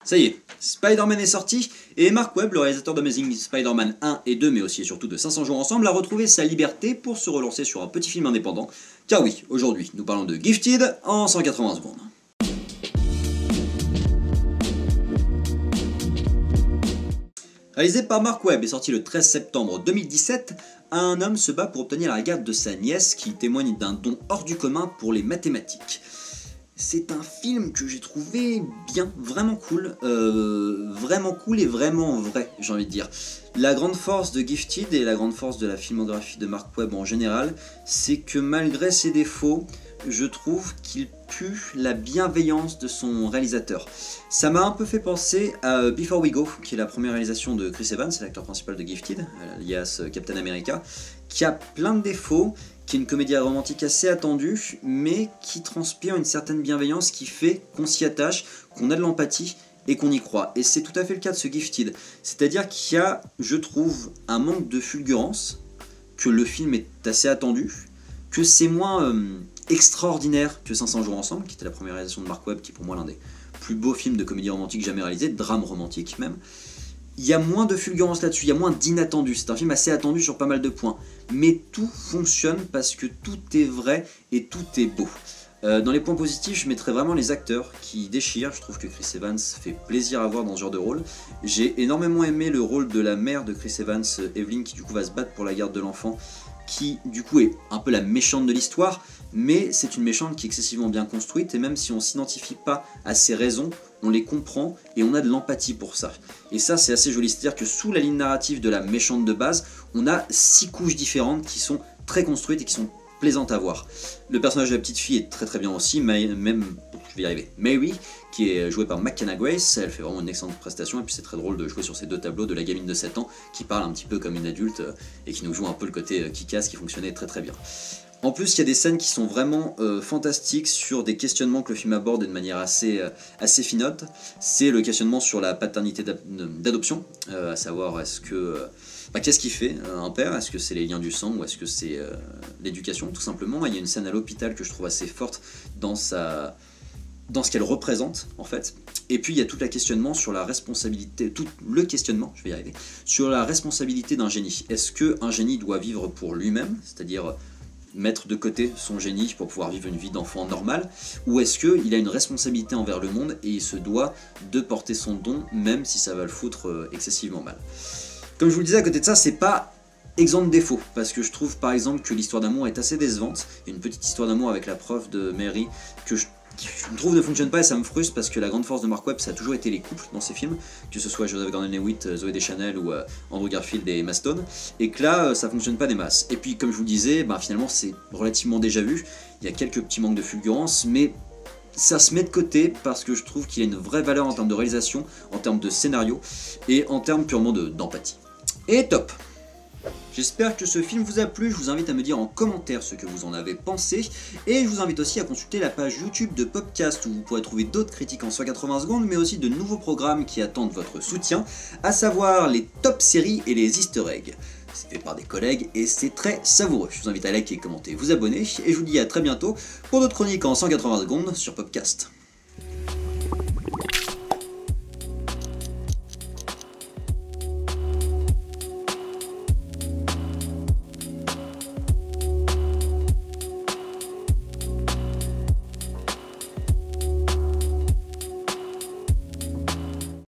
Ça y est, Spider-Man est sorti, et Mark Webb, le réalisateur d'Amazing Spider-Man 1 et 2, mais aussi et surtout de 500 jours ensemble, a retrouvé sa liberté pour se relancer sur un petit film indépendant. Car oui, aujourd'hui, nous parlons de Gifted en 180 secondes. Réalisé par Mark Webb et sorti le 13 septembre 2017, un homme se bat pour obtenir la garde de sa nièce qui témoigne d'un don hors du commun pour les mathématiques. C'est un film que j'ai trouvé bien, vraiment cool et vraiment vrai, j'ai envie de dire. La grande force de Gifted et la grande force de la filmographie de Mark Webb en général, c'est que malgré ses défauts, je trouve qu'il pue la bienveillance de son réalisateur. Ça m'a un peu fait penser à Before We Go, qui est la première réalisation de Chris Evans, l'acteur principal de Gifted, alias Captain America, qui a plein de défauts, qui est une comédie romantique assez attendue, mais qui transpire une certaine bienveillance qui fait qu'on s'y attache, qu'on a de l'empathie et qu'on y croit. Et c'est tout à fait le cas de ce Gifted. C'est-à-dire qu'il y a, je trouve, un manque de fulgurance, que le film est assez attendu, que c'est moins extraordinaire que 500 jours ensemble, qui était la première réalisation de Mark Webb, qui est pour moi l'un des plus beaux films de comédie romantique jamais réalisé, de drame romantique même. Il y a moins de fulgurance là-dessus, il y a moins d'inattendu, c'est un film assez attendu sur pas mal de points, mais tout fonctionne parce que tout est vrai et tout est beau. Dans les points positifs, je mettrais vraiment les acteurs qui déchirent. Je trouve que Chris Evans fait plaisir à voir dans ce genre de rôle. J'ai énormément aimé le rôle de la mère de Chris Evans, Evelyn, qui du coup va se battre pour la garde de l'enfant, qui du coup est un peu la méchante de l'histoire, mais c'est une méchante qui est excessivement bien construite, et même si on s'identifie pas à ses raisons, on les comprend et on a de l'empathie pour ça. Et ça c'est assez joli, c'est-à-dire que sous la ligne narrative de la méchante de base, on a 6 couches différentes qui sont très construites et qui sont plaisantes à voir. Le personnage de la petite fille est très très bien aussi, même, je vais y arriver, Mary, qui est jouée par McKenna Grace, elle fait vraiment une excellente prestation, et puis c'est très drôle de jouer sur ces deux tableaux de la gamine de 7 ans qui parle un petit peu comme une adulte et qui nous joue un peu le côté kick-ass qui fonctionnait très très bien. En plus, il y a des scènes qui sont vraiment fantastiques sur des questionnements que le film aborde de manière assez finote. C'est le questionnement sur la paternité d'adoption, à savoir est-ce que qu'est-ce qui fait un père? Est-ce que c'est les liens du sang ou est-ce que c'est l'éducation tout simplement? Il y a une scène à l'hôpital que je trouve assez forte dans ce qu'elle représente en fait. Et puis il y a tout le questionnement sur la responsabilité, je vais y arriver, sur la responsabilité d'un génie. Est-ce qu'un génie doit vivre pour lui-même, c'est-à-dire mettre de côté son génie pour pouvoir vivre une vie d'enfant normale, ou est-ce qu'il a une responsabilité envers le monde et il se doit de porter son don même si ça va le foutre excessivement mal. Comme je vous le disais, à côté de ça, c'est pas exempt de défaut, parce que je trouve par exemple que l'histoire d'amour est assez décevante. Il y a une petite histoire d'amour avec la prof de Mary que je trouve ne fonctionne pas et ça me frustre parce que la grande force de Mark Webb ça a toujours été les couples dans ses films, que ce soit Joseph Gordon-Levitt, Zooey Deschanel ou Andrew Garfield et Emma Stone, et que là ça fonctionne pas des masses. Et puis comme je vous le disais, finalement c'est relativement déjà vu, il y a quelques petits manques de fulgurance, mais ça se met de côté parce que je trouve qu'il a une vraie valeur en termes de réalisation, en termes de scénario et en termes purement d'empathie. Et top! J'espère que ce film vous a plu, je vous invite à me dire en commentaire ce que vous en avez pensé, et je vous invite aussi à consulter la page YouTube de Popcast où vous pourrez trouver d'autres critiques en 180 secondes, mais aussi de nouveaux programmes qui attendent votre soutien, à savoir les top séries et les easter eggs. C'est fait par des collègues et c'est très savoureux. Je vous invite à liker, commenter, vous abonner, et je vous dis à très bientôt pour d'autres chroniques en 180 secondes sur Popcast.